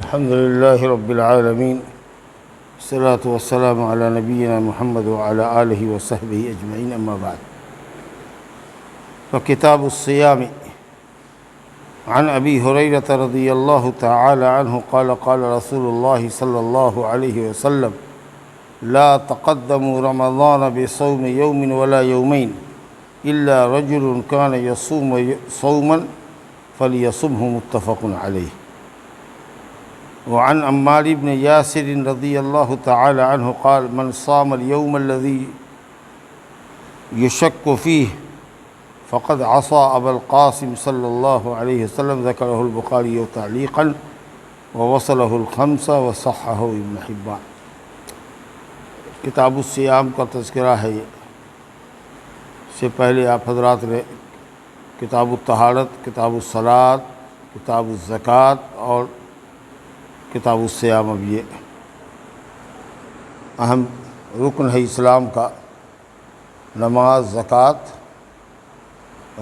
الحمد لله رب العالمين، الصلاة والسلام على نبينا محمد وعلى آله وصحبه أجمعين، أما بعد. فكتاب الصيام. عن أبي هريرة رضي الله تعالى عنه قال قال رسول الله صلى الله عليه وسلم: لا تقدموا رمضان بصوم يوم ولا يومين إلا رجل كان يصوم صوما فليصمه، متفق عليه. وعن عمار بن ياسر رضي الله تعالى عنه قال: من صام اليوم الذي يشك فيه فقد عصى أبا القاسم صلى الله عليه وسلم، ذكره البخاري تعليقا ووصله الخمسة وصححه ابن حبان. کتاب الصیام کا تذکرہ ہے. یہ سے پہلے آپ حضرات نے کتاب الطہارت، کتاب الصلاۃ، کتاب الزکوٰۃ اور کتاب الصیام. اب یہ اہم رکن ہے اسلام کا. نماز، زکوٰۃ،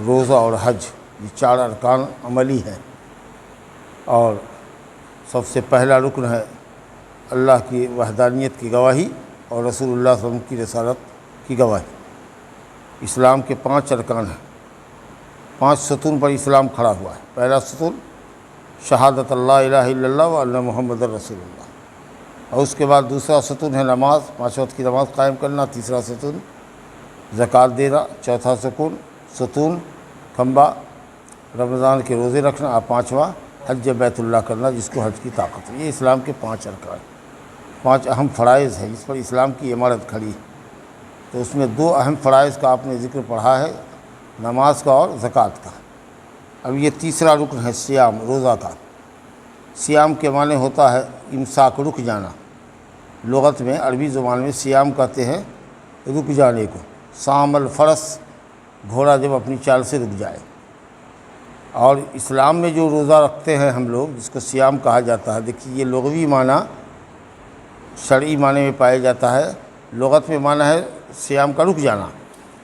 روزہ اور حج، یہ چار ارکان عملی ہیں. اور سب سے پہلا رکن ہے اللہ کی وحدانیت کی گواہی اور رسول اللہ صلی اللہ علیہ وسلم کی رسالت کی گواہی. اسلام کے 5 ارکان ہیں. 5 ستون پر اسلام کھڑا ہوا ہے. پہلا ستون شہادت اللہ الہ الا اللہ و ان محمد رسول اللہ، اور اس کے بعد دوسرا ستون ہے نماز، 5 وقت کی نماز قائم کرنا. تیسرا ستون زکوٰۃ دینا. چوتھا ستون کھمبا رمضان کے روزے رکھنا. اور 5واں حج بیت اللہ کرنا، جس کو حج کی طاقت ہے. یہ اسلام کے 5 ارکان، 5 اہم فرائض ہیں جس پر اسلام کی عمارت کھڑی ہے. تو اس میں 2 اہم فرائض کا آپ نے ذکر پڑھا ہے، نماز کا اور زکوٰۃ کا. اب یہ تیسرا رکن ہے صیام، روزہ کا. صیام کے معنی ہوتا ہے امساک، رک جانا. لغت میں عربی زبان میں صیام کہتے ہیں رک جانے کو. صام الفرس، گھوڑا جب اپنی چال سے رک جائے. اور اسلام میں جو روزہ رکھتے ہیں ہم لوگ، جس کو صیام کہا جاتا ہے، دیکھیے یہ لغوی معنی شرعی معنی میں پایا جاتا ہے. لغت میں معنی ہے صیام کا رک جانا،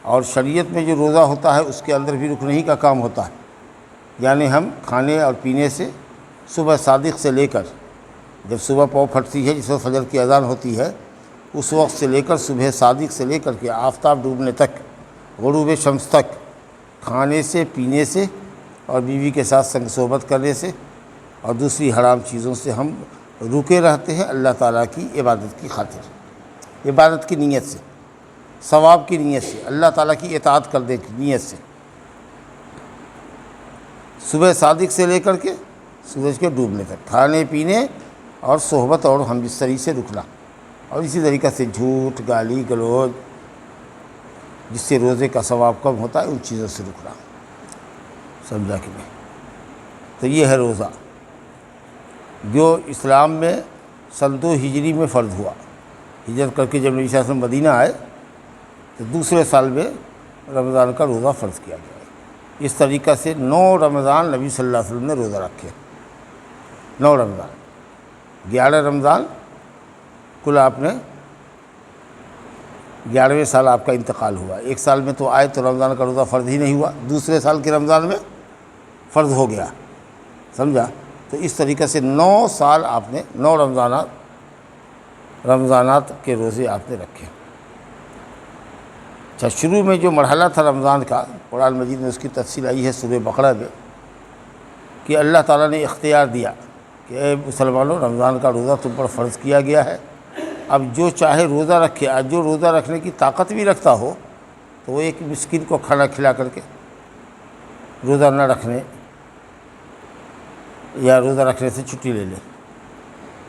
اور شریعت میں جو روزہ ہوتا ہے اس کے اندر بھی رکنے ہی کا کام ہوتا ہے. یعنی ہم کھانے اور پینے سے صبح صادق سے لے کر، جب صبح پاؤں پھٹتی ہے جس وقت فجر کی اذان ہوتی ہے، اس وقت سے لے کر صبح صادق سے لے کر کے آفتاب ڈوبنے تک، غروب شمس تک، کھانے سے، پینے سے اور بیوی کے ساتھ سنگ صحبت کرنے سے اور دوسری حرام چیزوں سے ہم رکے رہتے ہیں، اللہ تعالیٰ کی عبادت کی خاطر، عبادت کی نیت سے، ثواب کی نیت سے، اللہ تعالیٰ کی اطاعت کرنے کی نیت سے. صبح صادق سے لے کر کے سورج کے ڈوبنے تک کھانے پینے اور صحبت اور ہم بستری سے رکنا، اور اسی طریقہ سے جھوٹ، گالی گلوچ، جس سے روزے کا ثواب کم ہوتا ہے، ان چیزوں سے رکنا. سمجھا کہ نہیں؟ تو یہ ہے روزہ، جو اسلام میں سن 2 ہجری میں فرض ہوا. ہجرت کر کے جب نبی صلی اللہ علیہ وسلم مدینہ آئے تو دوسرے سال میں رمضان کا روزہ فرض کیا گیا. اس طریقہ سے 9 رمضان نبی صلی اللہ علیہ وسلم نے روزہ رکھے. 9 رمضان، 11 رمضان کل آپ نے 11ویں سال آپ کا انتقال ہوا. ایک سال میں تو آئے تو رمضان کا روزہ فرض ہی نہیں ہوا، دوسرے سال کے رمضان میں فرض ہو گیا. سمجھا؟ تو اس طریقہ سے 9 سال آپ نے 9 رمضانات کے روزے آپ نے رکھے. اچھا، شروع میں جو مرحلہ تھا رمضان کا، قرآن مجید میں اس کی تفصیل آئی ہے سورہ بقرہ میں، کہ اللہ تعالیٰ نے اختیار دیا کہ اے مسلمانوں، رمضان کا روزہ تم پر فرض کیا گیا ہے. اب جو چاہے روزہ رکھے. آج جو روزہ رکھنے کی طاقت بھی رکھتا ہو تو وہ ایک مسکین کو کھانا کھلا کر کے روزہ نہ رکھنے یا روزہ رکھنے سے چھٹی لے لے،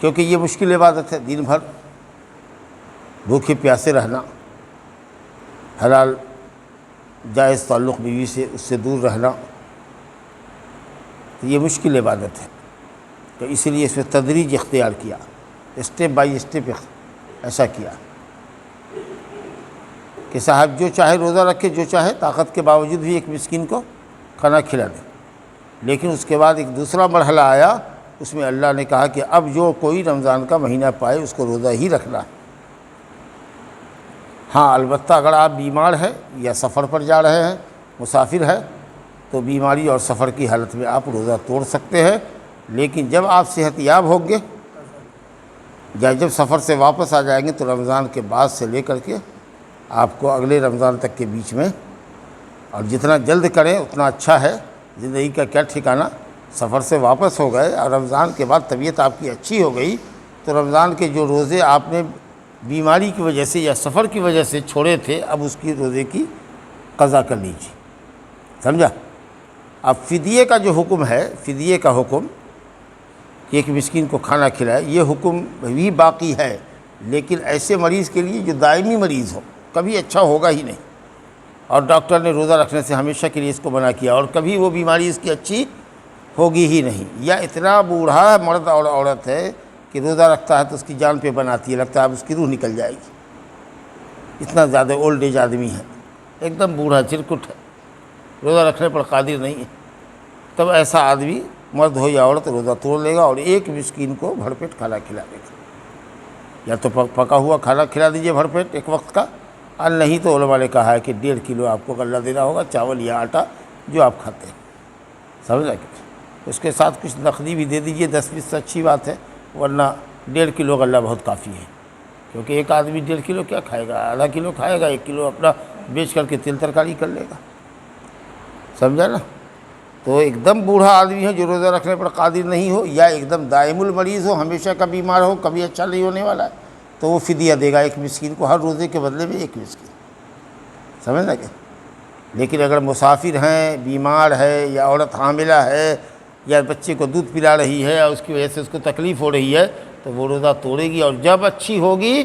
کیونکہ یہ مشکل عبادت ہے. دن بھر بھوکے پیاسے رہنا، حلال جائز تعلق بیوی سے، اس سے دور رہنا، یہ مشکل عبادت ہے. تو اسی لیے اس میں تدریج اختیار کیا، اسٹیپ بائی اسٹیپ ایسا کیا کہ صاحب جو چاہے روزہ رکھے، جو چاہے طاقت کے باوجود بھی ایک مسکین کو کھانا کھلا دے. لیکن اس کے بعد ایک دوسرا مرحلہ آیا، اس میں اللہ نے کہا کہ اب جو کوئی رمضان کا مہینہ پائے اس کو روزہ ہی رکھنا ہے. ہاں البتہ اگر آپ بیمار ہیں یا سفر پر جا رہے ہیں، مسافر ہے، تو بیماری اور سفر کی حالت میں آپ روزہ توڑ سکتے ہیں، لیکن جب آپ صحت یاب ہوں گے یا جب سفر سے واپس آ جائیں گے تو رمضان کے بعد سے لے کر کے آپ کو اگلے رمضان تک کے بیچ میں، اور جتنا جلد کریں اتنا اچھا ہے، زندگی کا کیا ٹھکانہ، سفر سے واپس ہو گئے اور رمضان کے بعد طبیعت آپ کی اچھی ہو گئی تو رمضان کے جو روزے آپ نے بیماری کی وجہ سے یا سفر کی وجہ سے چھوڑے تھے، اب اس کی روزے کی قضا کر لیجیے، سمجھا؟ اب فدیے کا جو حکم ہے، فدیے کا حکم کہ ایک مسکین کو کھانا کھلائے، یہ حکم بھی باقی ہے، لیکن ایسے مریض کے لیے جو دائمی مریض ہو، کبھی اچھا ہوگا ہی نہیں، اور ڈاکٹر نے روزہ رکھنے سے ہمیشہ کے لیے اس کو منع کیا، اور کبھی وہ بیماری اس کی اچھی ہوگی ہی نہیں، یا اتنا بوڑھا مرد اور عورت ہے کہ روزہ رکھتا ہے تو اس کی جان پہ بناتی ہے، لگتا ہے اب اس کی روح نکل جائے گی، اتنا زیادہ اولڈ ایج آدمی ہے، ایک دم بوڑھا چرکٹ ہے، روزہ رکھنے پر قادر نہیں ہے، تب ایسا آدمی مرد ہو یا عورت روزہ توڑ لے گا اور ایک مسکین کو بھر پیٹ کھانا کھلا دے گا، یا تو پکا ہوا کھانا کھلا دیجیے بھر پیٹ ایک وقت کا، اور نہیں تو علماء نے کہا ہے کہ 1.5 کلو آپ کو غلہ دینا ہوگا، چاول یا آٹا جو آپ کھاتے ہیں، سمجھا کہ اس کے ساتھ کچھ نقدی بھی دے دیجیے 10-20 سے اچھی بات ہے، ورنہ 1.5 کلو غلہ بہت کافی ہے، کیونکہ ایک آدمی 1.5 کلو کیا کھائے گا، آدھا کلو کھائے گا، 1 کلو اپنا بیچ کر کے تیل ترکاری کر لے گا، سمجھا نا؟ تو ایک دم بوڑھا آدمی ہے جو روزہ رکھنے پر قادر نہیں ہو، یا ایک دم دائم المریض ہو، ہمیشہ کا بیمار ہو، کبھی اچھا نہیں ہونے والا ہے، تو وہ فدیہ دے گا ایک مسکین کو، ہر روزے کے بدلے میں ایک مسکین، سمجھنا کیا؟ لیکن اگر مسافر ہیں، بیمار ہے، یا عورت حاملہ ہے، یا بچے کو دودھ پلا رہی ہے اور اس کی وجہ سے اس کو تکلیف ہو رہی ہے تو وہ روزہ توڑے گی، اور جب اچھی ہوگی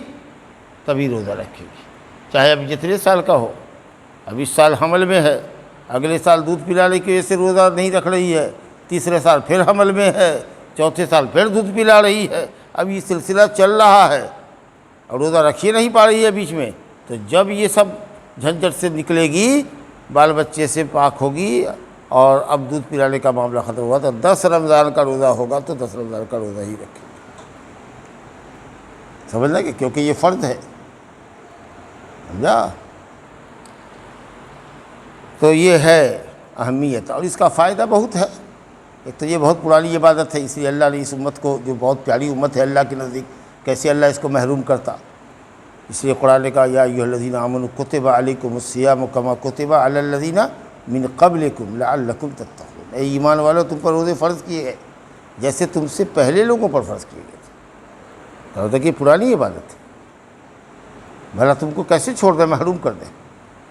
تبھی روزہ رکھے گی، چاہے اب جتنے سال کا ہو، اب اس سال حمل میں ہے، اگلے سال دودھ پلانے کی وجہ سے روزہ نہیں رکھ رہی ہے، تیسرے سال پھر حمل میں ہے، چوتھے سال پھر دودھ پلا رہی ہے، اب یہ سلسلہ چل رہا ہے اور روزہ رکھ ہی نہیں پا رہی ہے بیچ میں، تو جب یہ سب جھنجھٹ سے نکلے گی، بال بچے سے پاک ہوگی اور اب دودھ پلانے کا معاملہ ختم ہوا تو 10 رمضان کا روزہ ہوگا تو 10 رمضان کا روزہ ہی رکھے، سمجھنا کہ کیونکہ یہ فرض ہے، سمجھا؟ تو یہ ہے اہمیت، اور اس کا فائدہ بہت ہے، ایک تو یہ بہت پرانی عبادت ہے، اس لیے اللہ نے اس امت کو، جو بہت پیاری امت ہے اللہ کے نزدیک، کیسے اللہ اس کو محروم کرتا، اس لیے قرآن نے کہا یا ایھا الذین آمنوا کتب علیکم الصیام کما کتب علی الذین من قبلکم لعلکم تتقون، اے ایمان والو تم پر روزے فرض کیے گئے جیسے تم سے پہلے لوگوں پر فرض کیے گئے تھے، کہا تھا کہ پرانی عبادت ہے، بھلا تم کو کیسے چھوڑ دیں، محروم کر دیں،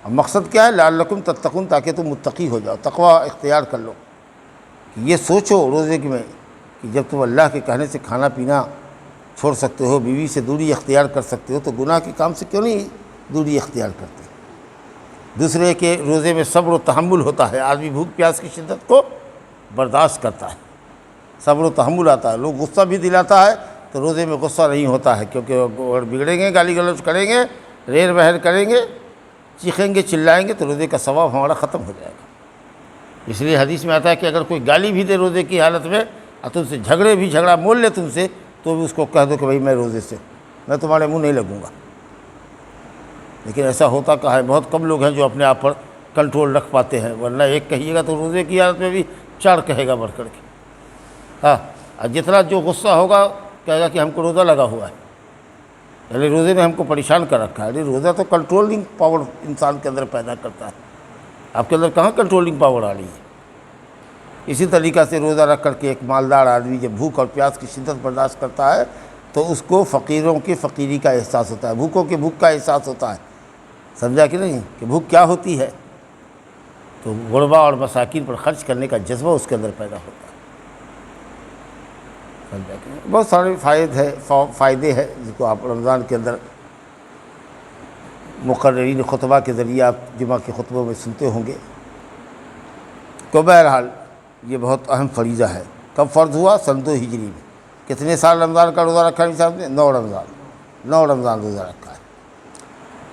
اب مقصد کیا ہے، لعلکم تتقون، تاکہ تم متقی ہو جاؤ، تقوی اختیار کر لو، کہ یہ سوچو روزے میں کہ جب تم اللہ کے کہنے سے کھانا پینا چھوڑ سکتے ہو، بیوی سے دوری اختیار کر سکتے ہو، تو گناہ کے کام سے کیوں نہیں دوری اختیار کرتے؟ دوسرے کہ روزے میں صبر و تحمل ہوتا ہے، آدمی بھوک پیاس کی شدت کو برداشت کرتا ہے، صبر و تحمل آتا ہے، لوگ غصہ بھی دلاتا ہے تو روزے میں غصہ نہیں ہوتا ہے، کیونکہ اگر بگڑیں گے، گالی گلوچ کریں گے، ریر بہر کریں گے، چیخیں گے، چلائیں گے تو روزے کا ثواب ہمارا ختم ہو جائے گا، اس لیے حدیث میں آتا ہے کہ اگر کوئی گالی بھی دے روزے کی حالت میں اور تم سے جھگڑا مول لے تم سے، تو بھی اس کو کہہ دو کہ بھائی میں روزے سے، میں تمہارے منہ نہیں لگوں گا، لیکن ایسا ہوتا کہا ہے، بہت کم لوگ ہیں جو اپنے آپ پر کنٹرول رکھ پاتے ہیں، ورنہ ایک کہیے گا تو روزے کی حالت میں بھی 4 کہے گا بڑھ کر کے، ہاں، اور جتنا جو غصہ ہوگا کہے گا کہ ہم کو روزہ لگا ہوا ہے، یعنی روزے نے ہم کو پریشان کر رکھا ہے، روزہ تو کنٹرولنگ پاور انسان کے اندر پیدا کرتا ہے، آپ کے اندر کہاں کنٹرولنگ پاور آ رہی ہے؟ اسی طریقہ سے روزہ رکھ کر کے ایک مالدار آدمی جب بھوک اور پیاس کی شدت برداشت کرتا ہے تو اس کو فقیروں کی فقیری کا احساس ہوتا ہے، بھوکوں کے بھوک کا احساس ہوتا ہے، سمجھا کہ نہیں، کہ بھوک کیا ہوتی ہے، تو غربا اور مساکین پر خرچ کرنے کا جذبہ اس کے اندر پیدا ہوتا ہے، سمجھا کہ نہیں؟ بہت سارے فائدے ہیں جس کو آپ رمضان کے اندر مقررین خطبہ کے ذریعے آپ جمعہ کے خطبوں میں سنتے ہوں گے، تو بہرحال یہ بہت اہم فریضہ ہے۔ کب فرض ہوا؟ سن 2 ہجری میں۔ کتنے سال رمضان کا روزہ رکھا ہے صاحب نے؟ 9 رمضان روزہ رکھا ہے،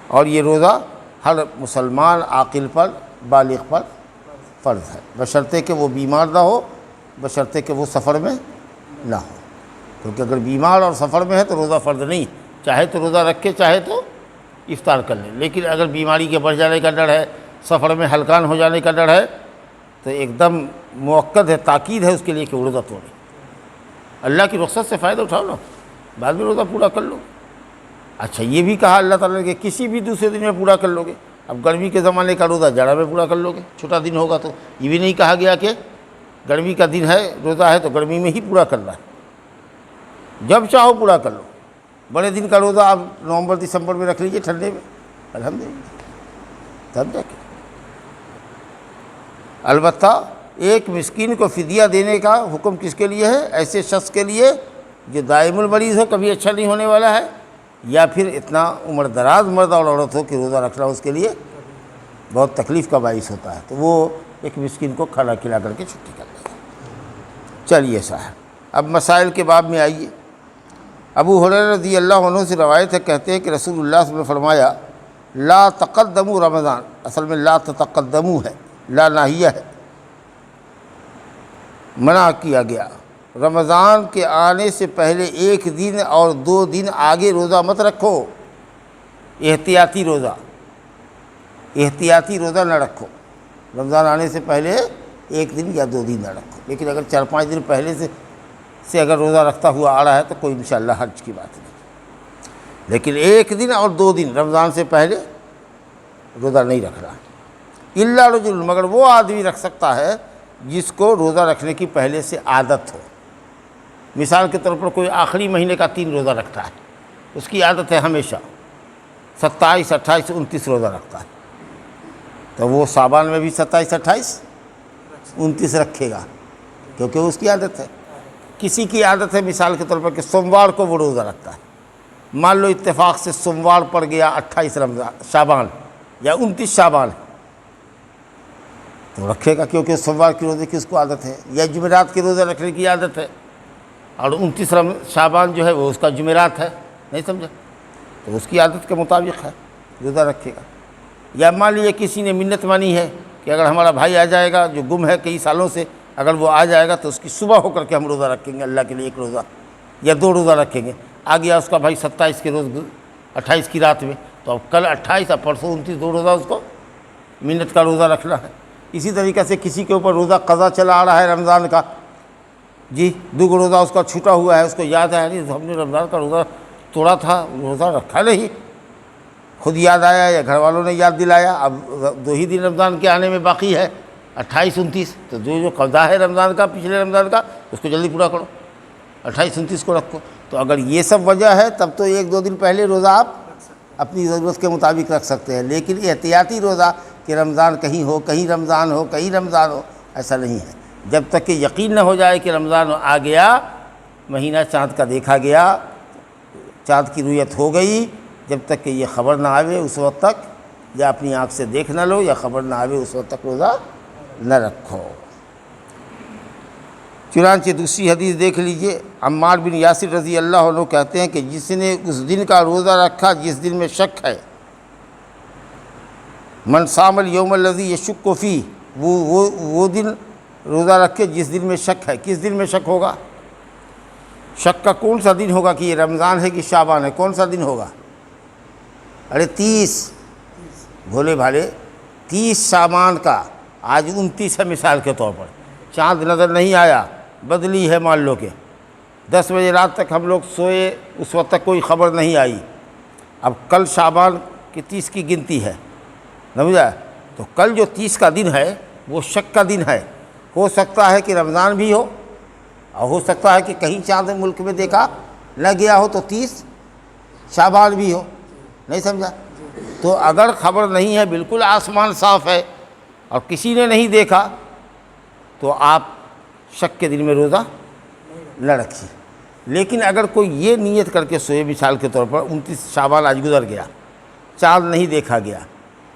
اور یہ روزہ ہر مسلمان عاقل پر، بالغ پر فرض ہے، بشرطے کہ وہ بیمار نہ ہو، بشرطے کہ وہ سفر میں نہ ہو، کیونکہ اگر بیمار اور سفر میں ہے تو روزہ فرض نہیں، چاہے تو روزہ رکھے، چاہے تو افطار کر لے، لیکن اگر بیماری کے بڑھ جانے کا ڈر ہے، سفر میں ہلکان ہو جانے کا ڈر ہے، تو ایک دم مؤکد ہے، تاکید ہے اس کے لیے کہ روزہ توڑے، اللہ کی رخصت سے فائدہ اٹھاؤ نا، بعد میں روزہ پورا کر لو۔ اچھا یہ بھی کہا اللہ تعالیٰ نے کہ کسی بھی دوسرے دن میں پورا کر لو گے۔ اب گرمی کے زمانے کا روزہ جاڑا میں پورا کر لو گے، چھوٹا دن ہوگا تو یہ بھی نہیں کہا گیا کہ گرمی کا دن ہے روزہ ہے تو گرمی میں ہی پورا کرنا ہے، جب چاہو پورا کر لو۔ بڑے دن کا روزہ آپ نومبر دسمبر میں رکھ لیجیے ٹھنڈے میں، الحمدللہ، تب جا کے۔ البتہ ایک مسکین کو فدیہ دینے کا حکم کس کے لیے ہے؟ ایسے شخص کے لیے جو دائم المریض ہو، کبھی اچھا نہیں ہونے والا ہے، یا پھر اتنا عمر دراز مرد اور عورت ہو کہ روزہ رکھنا اس کے لیے بہت تکلیف کا باعث ہوتا ہے، تو وہ ایک مسکین کو کھانا کھلا کر کے چھٹی کر لے گا۔ چلیے صاحب، اب مسائل کے باب میں آئیے۔ ابو ہریرہ رضی اللہ عنہ سے روایت ہے، کہتے ہیں کہ رسول اللہ صلی اللہ علیہ وسلم نے فرمایا لا تقدموا رمضان، اصل میں لا تتقدموا ہے، لا ناہیہ ہے، منع کیا گیا، رمضان کے آنے سے پہلے ایک دن اور 2 دن آگے روزہ مت رکھو، احتیاطی روزہ نہ رکھو، رمضان آنے سے پہلے 1 دن یا 2 دن نہ رکھو۔ لیکن اگر 4-5 دن پہلے سے اگر روزہ رکھتا ہوا آ رہا ہے تو کوئی انشاءاللہ حرج کی بات نہیں، لیکن 1 دن اور 2 دن رمضان سے پہلے روزہ نہیں رکھنا۔ الا رجل، مگر وہ آدمی رکھ سکتا ہے جس کو روزہ رکھنے کی پہلے سے عادت ہو۔ مثال کے طور پر کوئی آخری مہینے کا 3 روزہ رکھتا ہے، اس کی عادت ہے ہمیشہ 27، 28، 29 روزہ رکھتا ہے، تو وہ شعبان میں بھی 27، 28، 29 رکھے گا، کیونکہ اس کی عادت ہے۔ کسی کی عادت ہے مثال کے طور پر کہ سوموار کو وہ روزہ رکھتا ہے، مان لو اتفاق سے سوموار پڑ گیا 28 شعبان یا 29 شعبان، تو رکھے گا، کیونکہ سوموار کی روزے کی اس کو عادت ہے، یا جمعرات کے روزہ رکھنے کی عادت ہے، اور 29 شعبان جو ہے وہ اس کا جمعرات ہے، نہیں سمجھا، تو اس کی عادت کے مطابق ہے، روزہ رکھے گا۔ یا مان لیجیے کسی نے منت مانی ہے کہ اگر ہمارا بھائی آ جائے گا جو گم ہے کئی سالوں سے، اگر وہ آ جائے گا تو اس کی صبح ہو کر کے ہم روزہ رکھیں گے اللہ کے لیے، 1 روزہ یا 2 روزہ رکھیں گے۔ آ گیا اس کا بھائی 27 کے روز، 28 کی رات میں، تو اب کل 28 اور پرسوں 29 2 روزہ اس کو منت کا روزہ رکھنا ہے۔ اسی طریقے سے کسی کے اوپر روزہ قضا چلا آ رہا ہے رمضان کا، جی 2 روزہ اس کا چھوٹا ہوا ہے، اس کو یاد ہے نہیں ہم نے رمضان کا روزہ توڑا تھا، روزہ رکھا نہیں، خود یاد آیا یا گھر والوں نے یاد دلایا، اب 2 ہی دن رمضان کے آنے میں باقی ہے، 28، 29، تو جو قضا ہے رمضان کا پچھلے رمضان کا اس کو جلدی پورا کرو، 28، 29 کو رکھو۔ تو اگر یہ سب وجہ ہے تب تو 1-2 دن پہلے روزہ آپ اپنی ضرورت کے مطابق رکھ سکتے ہیں، لیکن احتیاطی روزہ کہ رمضان کہیں ہو، کہیں رمضان ہو، کہیں رمضان ہو، ایسا نہیں ہے۔ جب تک کہ یقین نہ ہو جائے کہ رمضان آ گیا، مہینہ چاند کا دیکھا گیا، چاند کی رؤیت ہو گئی، جب تک کہ یہ خبر نہ آوے اس وقت تک، یا اپنی آنکھ سے دیکھ نہ لو یا خبر نہ آوے اس وقت تک روزہ نہ رکھو۔ چنانچہ دوسری حدیث دیکھ لیجئے، عمار بن یاسر رضی اللہ عنہ کہتے ہیں کہ جس نے اس دن کا روزہ رکھا جس دن میں شک ہے، من صام الیوم الذی یشک فیہ، وہ دن روزہ رکھے جس دن میں شک ہے۔ کس دن میں شک ہوگا؟ شک کا کون سا دن ہوگا کہ یہ رمضان ہے کہ شعبان ہے؟ کون سا دن ہوگا؟ ارے 30، بھولے بھالے 30 شعبان کا، آج 29 ہے مثال کے طور پر، چاند نظر نہیں آیا، بدلی ہے مان لو کہ 10 بجے رات تک ہم لوگ سوئے، اس وقت تک کوئی خبر نہیں آئی، اب کل شعبان کی 30 کی گنتی ہے، سمجھا؟ تو کل جو 30 کا دن ہے وہ شک کا دن ہے، ہو سکتا ہے کہ رمضان بھی ہو، اور ہو سکتا ہے کہ کہیں چاند ملک میں دیکھا نہ گیا ہو تو 30 شعبان بھی ہو، نہیں سمجھا؟ تو اگر خبر نہیں ہے، بالکل آسمان صاف ہے اور کسی نے نہیں دیکھا، تو آپ شک کے دن میں روزہ نہ رکھیے۔ لیکن اگر کوئی یہ نیت کر کے سوئے، مثال کے طور پر 29 شعبان آج گزر گیا، چاند نہیں دیکھا گیا،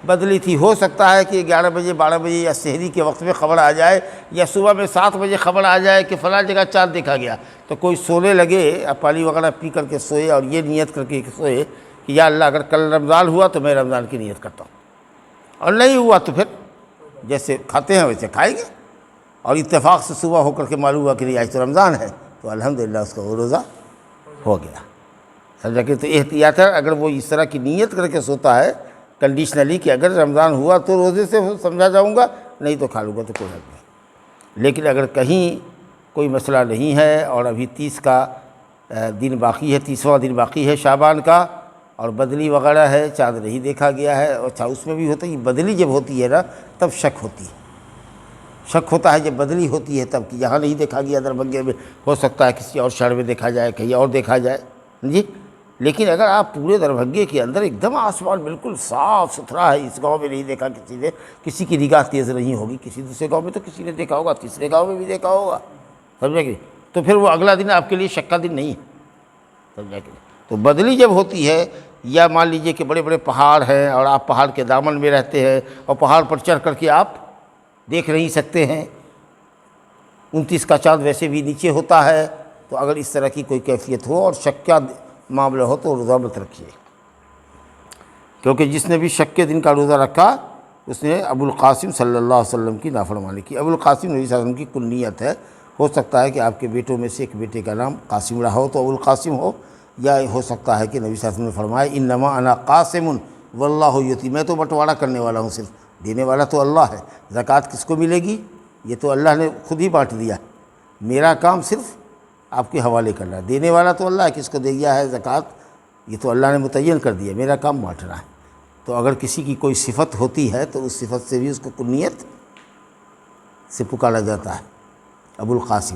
بدلی تھی، ہو سکتا ہے کہ 11 بجے 12 بجے یا سحری کے وقت میں خبر آ جائے، یا صبح میں 7 بجے خبر آ جائے کہ فلاں جگہ چاند دیکھا گیا، تو کوئی سونے لگے، پانی وغیرہ پی کر کے سوئے اور یہ نیت کر کے سوئے کہ یا اللہ اگر کل رمضان ہوا تو میں رمضان کی نیت کرتا ہوں، اور نہیں ہوا تو پھر جیسے کھاتے ہیں ویسے کھائیں گے، اور اتفاق سے صبح ہو کر کے معلوم ہوا کہ نہیں آج تو رمضان ہے، تو الحمدللہ اس کا وہ روزہ ہو گیا، سمجھا کہ؟ تو احتیاط ہے، اگر وہ اس طرح کی نیت کر کے سوتا ہے کنڈیشنلی کہ اگر رمضان ہوا تو روزے سے سمجھا جاؤں گا، نہیں تو کھا لوں گا تو کوئی حرج نہیں۔ لیکن اگر کہیں کوئی مسئلہ نہیں ہے، اور ابھی 30 کا دن باقی ہے، 30واں دن باقی ہے شعبان کا، اور بدلی وغیرہ ہے، چاند نہیں دیکھا گیا ہے۔ اچھا اس میں بھی ہوتا ہے، بدلی جب ہوتی ہے نا تب شک ہوتی ہے، شک ہوتا ہے جب بدلی ہوتی ہے تب، کہ یہاں نہیں دیکھا گیا دربھنگے میں، ہو سکتا ہے کسی اور شہر میں دیکھا جائے، کہیں اور دیکھا جائے جی۔ لیکن اگر آپ پورے دربھنگے کے اندر ایک دم آسمان بالکل صاف ستھرا ہے، اس گاؤں میں نہیں دیکھا کسی نے، کسی کی نگاہ تیز نہیں ہوگی، کسی دوسرے گاؤں میں تو کسی نے دیکھا ہوگا، تیسرے گاؤں میں بھی دیکھا ہوگا، سمجھا کہ تو پھر وہ اگلا دن آپ کے لیے شک کا دن نہیں ہے، سمجھا کہ تو بدلی جب ہوتی ہے، یا مان لیجئے کہ بڑے بڑے پہاڑ ہیں اور آپ پہاڑ کے دامن میں رہتے ہیں اور پہاڑ پر چڑھ کر کے آپ دیکھ نہیں سکتے ہیں، 29 کا چاند ویسے بھی نیچے ہوتا ہے، تو اگر اس طرح کی کوئی کیفیت ہو اور شک کا معاملہ ہو تو روزہ مت رکھیے، کیونکہ جس نے بھی شک کے دن کا روزہ رکھا اس نے ابو القاسم صلی اللہ علیہ وسلم کی نافرمانی کی۔ ابو القاسم نبی صلی اللہ علیہ وسلم کی کنیت ہے، ہو سکتا ہے کہ آپ کے بیٹوں میں سے ایک بیٹے کا نام قاسم رہا ہو تو ابو القاسم ہو، یا ہو سکتا ہے کہ نبی صلی اللہ علیہ وسلم نے فرمایا انما انا قاسم واللہ یؤتی، میں تو بٹوارہ کرنے والا ہوں، صرف دینے والا تو اللہ ہے، زکوٰۃ کس کو ملے گی یہ تو اللہ نے خود ہی بانٹ دیا، میرا کام صرف آپ کے حوالے کرنا ہے، دینے والا تو اللہ ہے، کس کو دے گیا ہے زکوٰۃ یہ تو اللہ نے متعین کر دیا، میرا کام بانٹنا ہے۔ تو اگر کسی کی کوئی صفت ہوتی ہے تو اس صفت سے بھی اس کو کنیت سے پکارا جاتا ہے ابو القاسم،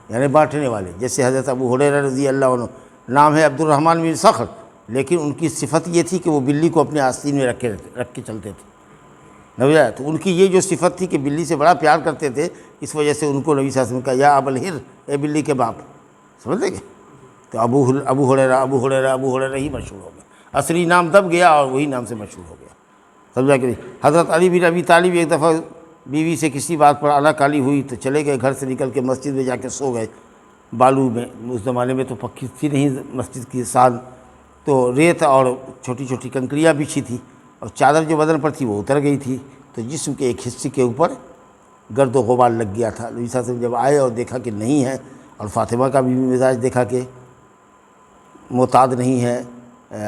یعنی بانٹنے والے، جیسے حضرت ابو ہریرہ رضی اللہ عنہ نام ہے عبد الرحمن بن صخر، لیکن ان کی صفت یہ تھی کہ وہ بلی کو اپنے آستین میں رکھ کے چلتے تھے، نبی تو ان کی یہ جو صفت تھی کہ بلی سے بڑا پیار کرتے تھے، اس وجہ سے ان کو نبی صلی اللہ علیہ وسلم کا یا ابا الہر، اے بلی کے باپ، سمجھ لیں گے، تو ابو ہریرہ ہی مشہور ہو گیا، اصلی نام دب گیا اور وہی نام سے مشہور ہو گیا، سمجھا کہ حضرت علی بن ابی طالب ایک دفعہ بیوی سے کسی بات پر آناکالی ہوئی تو چلے گئے، گھر سے نکل کے مسجد میں جا کے سو گئے، بالو میں، اس زمانے میں تو پکی تھی نہیں مسجد کی سان، تو ریت اور چھوٹی چھوٹی کنکریاں بچھی تھی، اور چادر جو بدن پر تھی وہ اتر گئی تھی، تو جسم کے ایک حصے کے اوپر گرد و غبار لگ گیا تھا۔ نبی صلی اللہ علیہ وسلم جب آئے اور دیکھا کہ نہیں ہے، اور فاطمہ کا بھی مزاج دیکھا کہ معتاد نہیں ہے،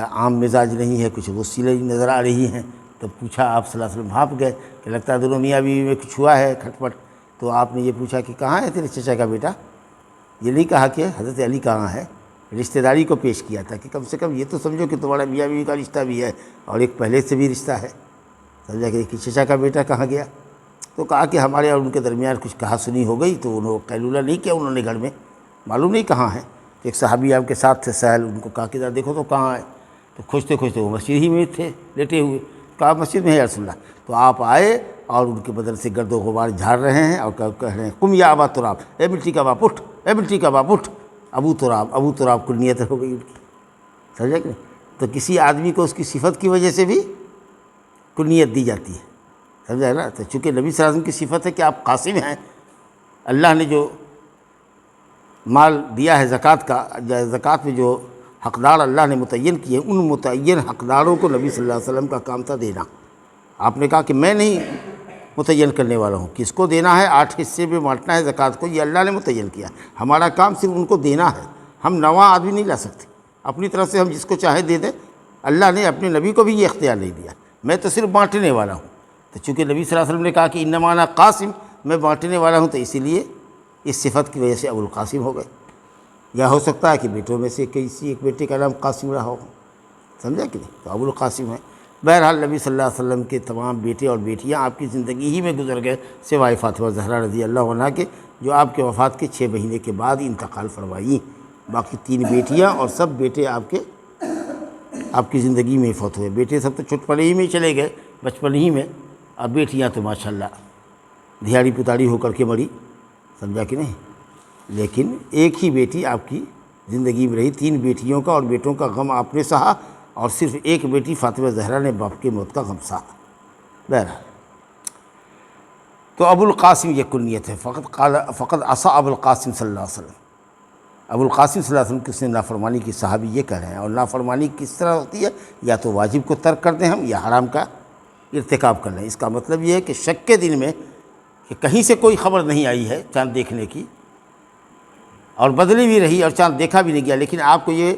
عام مزاج نہیں ہے، کچھ غصیلے نظر آ رہی ہیں، تو پوچھا، آپ صلی اللہ علیہ وسلم بھاپ گئے کہ لگتا ہے دونوں میاں بیوی میں کچھ ہوا ہے کھٹ پٹ، تو آپ نے یہ پوچھا کہ کہاں ہے تیرے چچا کا بیٹا، یہ نہیں کہا کہ حضرت علی کہاں ہے، رشتہ داری کو پیش کیا تھا کہ کم سے کم یہ تو سمجھو کہ تمہارا میاں بیوی کا رشتہ بھی ہے اور ایک پہلے سے بھی رشتہ ہے، سمجھا کہ چچا کا بیٹا کہاں گیا، تو کہا کہ ہمارے اور ان کے درمیان کچھ کہا سنی ہو گئی، تو انہوں قیلولہ نہیں کیا انہوں نے گھر میں، معلوم نہیں کہاں ہے، ایک صحابی آپ کے ساتھ تھے سہل، ان کو کہا کہ ذرا دیکھو تو کہاں ہے، تو کھوجتے کھوجتے وہ مسجد ہی میں تھے لیٹے ہوئے، کہا مسجد میں ہے یا رسول اللہ، تو آپ آئے اور ان کے بدن سے گرد و غبار جھاڑ رہے ہیں اور کہہ رہے ہیں قم یا ابا تراب، اے مٹی کا باپ اٹھ، اے مٹی کا باپ اٹھ، ابو تراب کنیت ہو گئی ان کی، سمجھا کہ نہیں؟ تو کسی آدمی کو اس کی صفت کی وجہ سے بھی کنیت دی جاتی ہے، سمجھا ہے نا، تو چونکہ نبی صلی اللہ علیہ وسلم کی صفت ہے کہ آپ قاسم ہیں، اللہ نے جو مال دیا ہے زکوٰۃ کا، زکوٰۃ میں جو حقدار اللہ نے متعین کیے ہیں، ان متعین حقداروں کو نبی صلی اللہ علیہ وسلم کا کام تھا دینا۔ آپ نے کہا کہ میں نہیں متعین کرنے والا ہوں، کس کو دینا ہے، 8 حصے میں بانٹنا ہے زکوٰۃ کو، یہ اللہ نے متعین کیا، ہمارا کام صرف ان کو دینا ہے، ہم نواں آدمی نہیں لا سکتے، اپنی طرف سے ہم جس کو چاہے دے دیں، اللہ نے اپنے نبی کو بھی یہ اختیار نہیں دیا، میں تو صرف بانٹنے والا ہوں، تو چونکہ نبی صلی اللہ علیہ وسلم نے کہا کہ انما انا قاسم، میں بانٹنے والا ہوں، تو اسی لیے اس صفت کی وجہ سے ابو القاسم ہو گئے، یا ہو سکتا ہے کہ بیٹوں میں سے کسی ایک بیٹے کا نام قاسم رہا ہو، سمجھا کہ نہیں، تو ابو القاسم ہے۔ بہرحال نبی صلی اللہ علیہ وسلم کے تمام بیٹے اور بیٹیاں آپ کی زندگی ہی میں گزر گئے، سوائے فاطمہ زہرا رضی اللہ عنہا کے، جو آپ کے وفات کے 6 مہینے کے بعد انتقال فرمائیں، باقی 3 بیٹیاں اور سب بیٹے آپ کی زندگی میں فوت ہوئے، بیٹے سب تو چھٹپنے ہی میں چلے گئے، بچپن ہی میں، اب بیٹیاں تو ماشاءاللہ دھیاڑی پتاڑی ہو کر کے مری، سمجھا کہ نہیں، لیکن ایک ہی بیٹی آپ کی زندگی میں رہی، 3 بیٹیوں کا اور بیٹوں کا غم آپ نے سہا، اور صرف ایک بیٹی فاطمہ زہرا نے باپ کی موت کا غم سہا۔ بہرحال تو ابو القاسم یہ کنیت ہے، فقط عصا ابو القاسم صلی اللہ علیہ وسلم، ابو القاسم صلی اللہ علیہ وسلم کی اس نے نافرمانی کی، صحابی یہ کہہ رہے ہیں، اور نافرمانی کس طرح ہوتی ہے، یا تو واجب کو ترک کر دیں ہم، یا حرام کا ارتکاب کر لیں، اس کا مطلب یہ ہے کہ شک کے دن میں کہ کہیں سے کوئی خبر نہیں آئی ہے چاند دیکھنے کی، اور بدلی بھی رہی اور چاند دیکھا بھی نہیں گیا، لیکن آپ کو یہ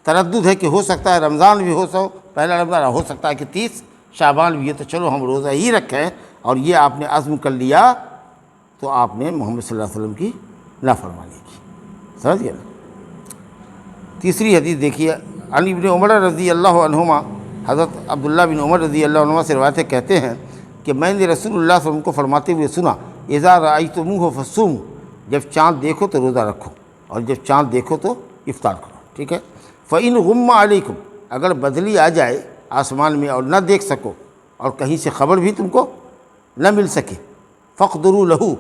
تردد ہے کہ ہو سکتا ہے رمضان بھی پہلا رمضان ہو سکتا ہے کہ 30 شعبان بھی ہے، تو چلو ہم روزہ ہی رکھیں، اور یہ آپ نے عزم کر لیا، تو آپ نے محمد صلی اللہ علیہ وسلم کی نافرمانی کی. سمجھ گئے نا. تیسری حدیث دیکھیے, عن ابن عمر رضی اللہ عنہما, حضرت عبداللہ بن عمر رضی اللہ عنہما سے روایت ہے, کہتے ہیں کہ میں نے رسول اللہ صلی اللہ علیہ وسلم کو فرماتے ہوئے سنا, اذا رأیتموہ فصوموا, جب چاند دیکھو تو روزہ رکھو, اور جب چاند دیکھو تو افطار کرو. ٹھیک ہے. فإن غم علیکم, اگر بدلی آ جائے آسمان میں اور نہ دیکھ سکو, اور کہیں سے خبر بھی تم کو نہ مل سکے, فقدروا لہو.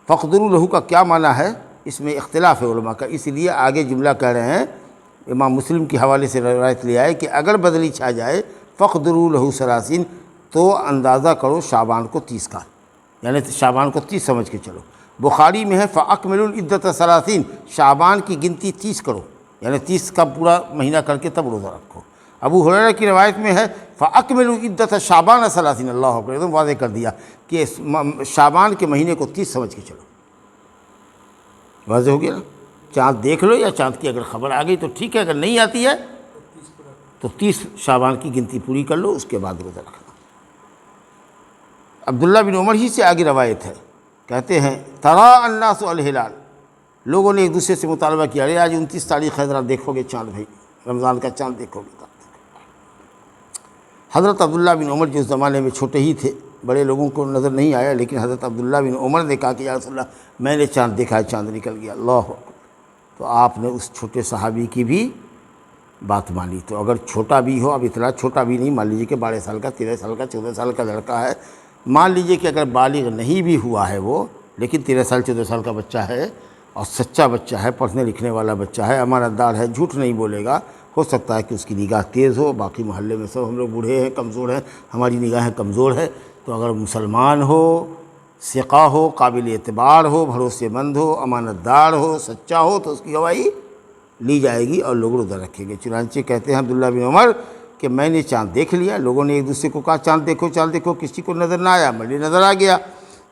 فقدروا لہو کا کیا معنی ہے, اس میں اختلاف ہے علماء کا, اس لیے آگے جملہ کہہ رہے ہیں, امام مسلم کے حوالے سے روایت لیا ہے کہ اگر بدلی چھا جائے فقدروا لہو ثلاثین, تو اندازہ کرو شعبان کو 30 کا, یعنی شعبان کو 30 سمجھ کے چلو. بخاری میں ہے فأکملوا العدۃ ثلاثین, شعبان کی گنتی 30 کرو, یعنی 30 کا پورا مہینہ کر کے تب روزہ رکھو. ابو ہریرہ کی روایت میں ہے فأکملوا عدۃ شعبان ثلاثین, اللہ اکبر, ایک دم واضح کر دیا کہ شعبان کے مہینے کو 30 سمجھ کے چلو. واضح ہو گیا نا. چاند دیکھ لو, یا چاند کی اگر خبر آ گئی تو ٹھیک ہے, اگر نہیں آتی ہے تو 30 شعبان کی گنتی پوری کر لو, اس کے بعد روزہ رکھنا. عبداللہ بن عمر ہی سے آگے روایت ہے, کہتے ہیں ترا الناس الہلال, لوگوں نے ایک دوسرے سے مطالبہ کیا, ارے آج 29 تاریخ ہے, ذرا دیکھو گے چاند بھائی, رمضان کا چاند دیکھو گے. حضرت عبداللہ بن عمر جو اس زمانے میں چھوٹے ہی تھے, بڑے لوگوں کو نظر نہیں آیا, لیکن حضرت عبداللہ بن عمر نے کہا کہ یا رسول اللہ میں نے چاند دیکھا ہے, چاند نکل گیا. اللہ اکبر. تو آپ نے اس چھوٹے صحابی کی بھی بات مانی. تو اگر چھوٹا بھی ہو, اب اتنا چھوٹا بھی نہیں, مان لیجیے کہ 12 سال کا, 13 سال کا, 14 سال کا لڑکا ہے, مان لیجیے کہ اگر بالغ نہیں بھی ہوا ہے وہ, لیکن 13 سال 14 سال کا بچہ ہے, اور سچا بچہ ہے, پڑھنے لکھنے والا بچہ ہے, امانت دار ہے, جھوٹ نہیں بولے گا, ہو سکتا ہے کہ اس کی نگاہ تیز ہو. باقی محلے میں سب ہم لوگ بوڑھے ہیں, کمزور ہیں, ہماری نگاہیں کمزور ہے. تو اگر مسلمان ہو, ثقہ ہو, قابل اعتبار ہو, بھروسے مند ہو, امانت دار ہو, سچا ہو, تو اس کی گواہی لی جائے گی اور لوگ روزہ رکھیں گے. چنانچہ کہتے ہیں عبداللہ بن عمر کہ میں نے چاند دیکھ لیا. لوگوں نے ایک دوسرے کو کہا چاند دیکھو, چاند دیکھو, کسی کو نظر نہ آیا, مجھے نظر آ گیا,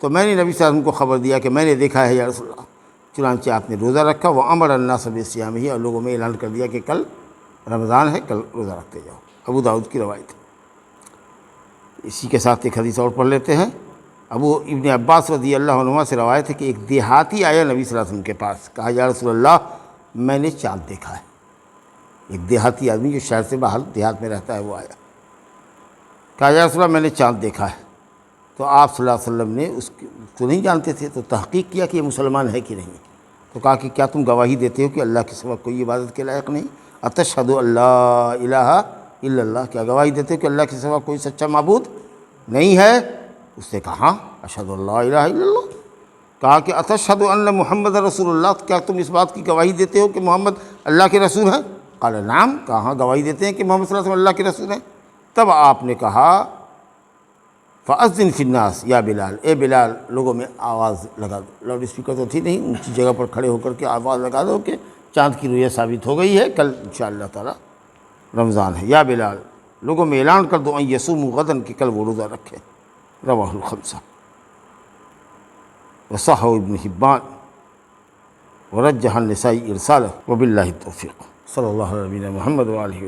تو میں نے نبی صلی اللہ علیہ وسلم کو خبر دیا کہ میں نے دیکھا ہے یا رسول اللہ. چنانچہ آپ نے روزہ رکھا. وَأَمَرَ النَّاسَ بِصِيَامِهِ, اور لوگوں میں اعلان کر دیا کہ کل رمضان ہے, کل روزہ رکھتے جاؤ. ابو داؤد کی روایت ہے. اسی کے ساتھ ایک حدیث اور پڑھ لیتے ہیں. ابن عباس رضی اللہ عنہما سے روایت ہے کہ ایک دیہاتی آیا نبی صلی اللہ علیہ وسلم کے پاس, کہا یا رسول اللہ میں نے چاند دیکھا ہے. ایک دیہاتی آدمی جو شہر سے باہر دیہات میں رہتا ہے وہ آیا, کہا یا رسول اللہ میں نے چاند دیکھا ہے. تو آپ صلی اللہ علیہ وسلم نے اس کو نہیں جانتے تھے, تو تحقیق کیا کہ یہ مسلمان ہے کہ نہیں. تو کہا کہ کیا تم گواہی دیتے ہو کہ اللہ کے سوا کوئی عبادت کے لائق نہیں, اتشہد اللہ الہ الا اللہ, کیا گواہی دیتے ہو کہ اللہ کے سوا کوئی سچا معبود نہیں ہے. اس نے کہا ہاں, اشہد اللہ الہ الا اللہ. کہا کہ اتشہد ان محمد رسول اللہ, کیا تم اس بات کی گواہی دیتے ہو کہ محمد اللہ کے رسول ہیں. قال نعم, کہاں گواہی دیتے ہیں کہ محمد صلی اللہ علیہ وسلم اللہ کے رسول ہیں. تب آپ نے کہا فأذن فی الناس یا بلال, اے بلال لوگوں میں آواز لگا دو. لاؤڈ اسپیکر تو تھی نہیں, اونچی جگہ پر کھڑے ہو کر کے آواز لگا دو کہ چاند کی رؤیت ثابت ہو گئی ہے, کل انشاءاللہ تعالی رمضان ہے. یا بلال لوگوں میں اعلان کر دو ان یصوموا غدا, کہ کل وہ روزہ رکھے. رواہ الخمسہ وصححہ ابن حبان ورجح النسائی ارسالہ. وباللہ التوفیق. صلی اللہ علیہ محمد وآلہ